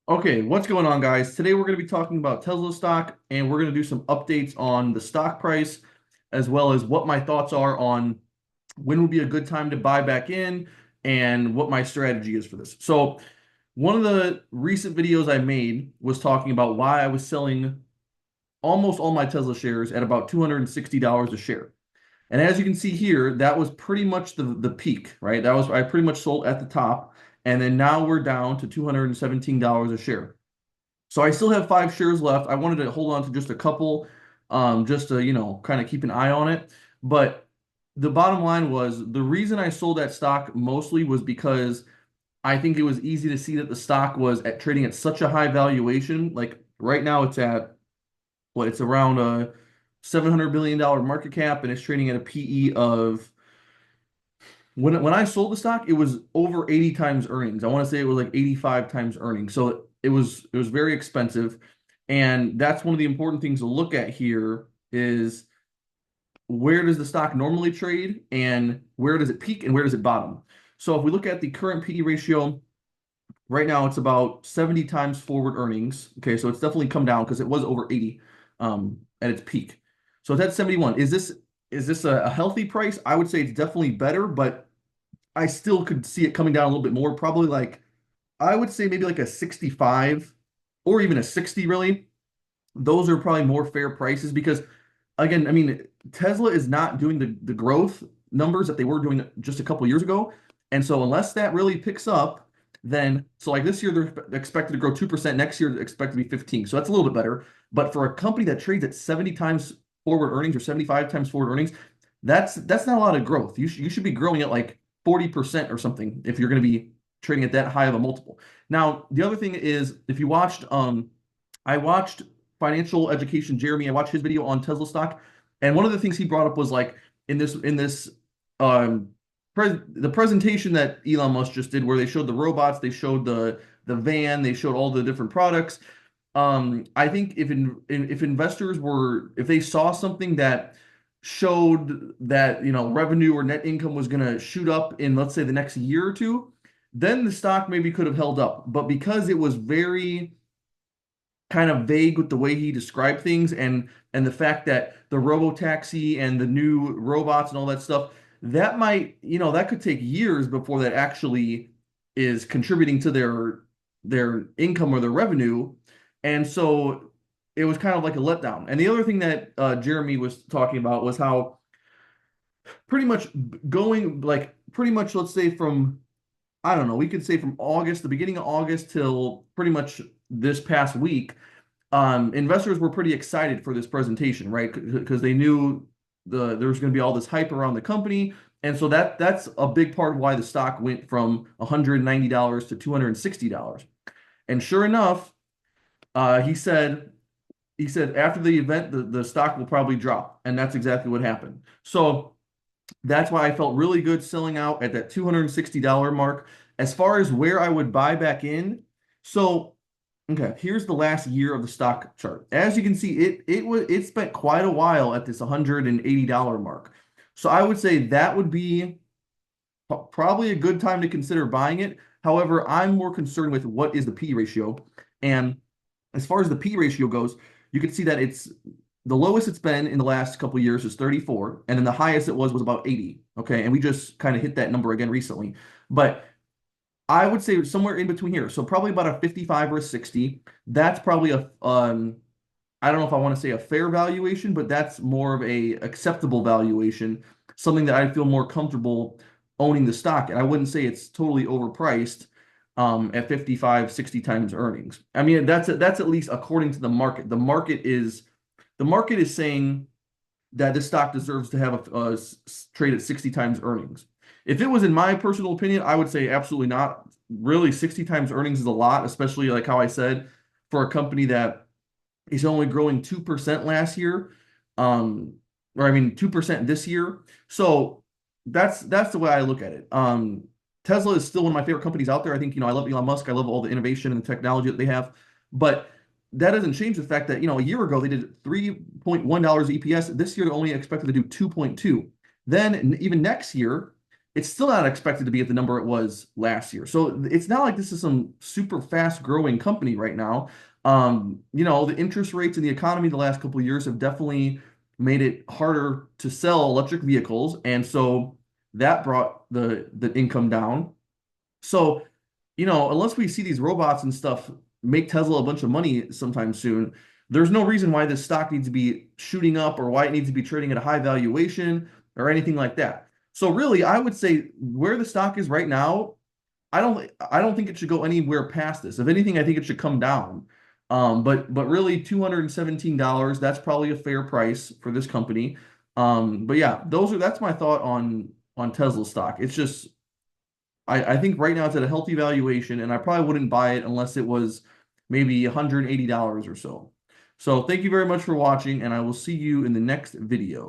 Okay, what's going on, guys? Today we're going to be talking about Tesla stock and we're going to do some updates on the stock price as well as what my thoughts are on when would be a good time to buy back in and what my strategy is for this. So, one of the recent videos I made was talking about why I was selling almost all my Tesla shares at about $260 a share. And as you can see here, that was pretty much the peak, right? That was I pretty much sold at the top, and then now we're down to $217 a share. So I still have 5 shares left. I wanted to hold on to just a couple, just to, kind of keep an eye on it. But the bottom line was the reason I sold that stock mostly was because I think it was easy to see that the stock was trading at such a high valuation. Like right now it's at what it's around a $700 billion market cap and it's trading at a PE of when I sold the stock, it was over 80 times earnings. I want to say it was like 85 times earnings. So it was very expensive. And that's one of the important things to look at here is where does the stock normally trade and where does it peak and where does it bottom? So if we look at the current PE ratio, right now it's about 70 times forward earnings. Okay, so it's definitely come down because it was over 80 at its peak. So it's at 71. Is this a healthy price? I would say it's definitely better, but I still could see it coming down a little bit more. Probably like I would say maybe like a 65 or even a 60 really. Those are probably more fair prices because again, I mean, Tesla is not doing the growth numbers that they were doing just a couple years ago. And so unless that really picks up, then so like this year they're expected to grow 2%, next year they're expected to be 15. So that's a little bit better. But for a company that trades at 70 times forward earnings or 75 times forward earnings, that's not a lot of growth. You should be growing at like 40% or something if you're going to be trading at that high of a multiple. Now, the other thing is if you watched I watched Financial Education Jeremy. I watched his video on Tesla stock, and one of the things he brought up was like in this um the presentation that Elon Musk just did, where they showed the robots, they showed the van, they showed all the different products. I think if investors were if they saw something that showed that revenue or net income was going to shoot up in let's say the next year or two, then the stock maybe could have held up. But because it was very kind of vague with the way he described things and the fact that the robo-taxi and the new robots and all that stuff that might that could take years before that actually is contributing to their income or their revenue, and so it was kind of like a letdown. And the other thing that Jeremy was talking about was how pretty much going like pretty much let's say from I don't know, we could say from August, the beginning of August till pretty much this past week, investors were pretty excited for this presentation, right? Because they knew there was going to be all this hype around the company, and so that's a big part of why the stock went from $190 to $260. And sure enough, he said after the event the stock will probably drop, and that's exactly what happened. So that's why I felt really good selling out at that $260 mark. As far as where I would buy back in, so okay, here's the last year of the stock chart. As you can see, it spent quite a while at this $180 mark. So I would say that would be probably a good time to consider buying it. However, I'm more concerned with what is the P ratio. And as far as the P ratio goes, you can see that it's the lowest it's been in the last couple of years is 34, and then the highest it was about 80. Okay, and we just kind of hit that number again recently. But I would say somewhere in between here. So probably about a 55 or a 60. That's probably a I don't know if I want to say a fair valuation, but that's more of a acceptable valuation, something that I feel more comfortable owning the stock. And I wouldn't say it's totally overpriced at 55, 60 times earnings. I mean, that's at least according to the market. The market is saying that this stock deserves to have a trade at 60 times earnings. If it was in my personal opinion, I would say absolutely not. Really, 60 times earnings is a lot, especially like how I said, for a company that is only growing 2% last year, um, or I mean 2% this year. So that's the way I look at it. Tesla is still one of my favorite companies out there. I think, I love Elon Musk. I love all the innovation and the technology that they have. But that doesn't change the fact that, a year ago they did $3.1 EPS. This year they're only expected to do 2.2. Then even next year, it's still not expected to be at the number it was last year. So it's not like this is some super fast growing company right now. The interest rates in the economy the last couple of years have definitely made it harder to sell electric vehicles, and so that brought the income down. So, unless we see these robots and stuff make Tesla a bunch of money sometime soon, there's no reason why this stock needs to be shooting up or why it needs to be trading at a high valuation or anything like that. So really, I would say where the stock is right now, I don't think it should go anywhere past this. If anything, I think it should come down. But really $217, that's probably a fair price for this company. But yeah, that's my thought on Tesla stock. It's just I think right now it's at a healthy valuation, and I probably wouldn't buy it unless it was maybe $180 or so. So thank you very much for watching, and I will see you in the next video.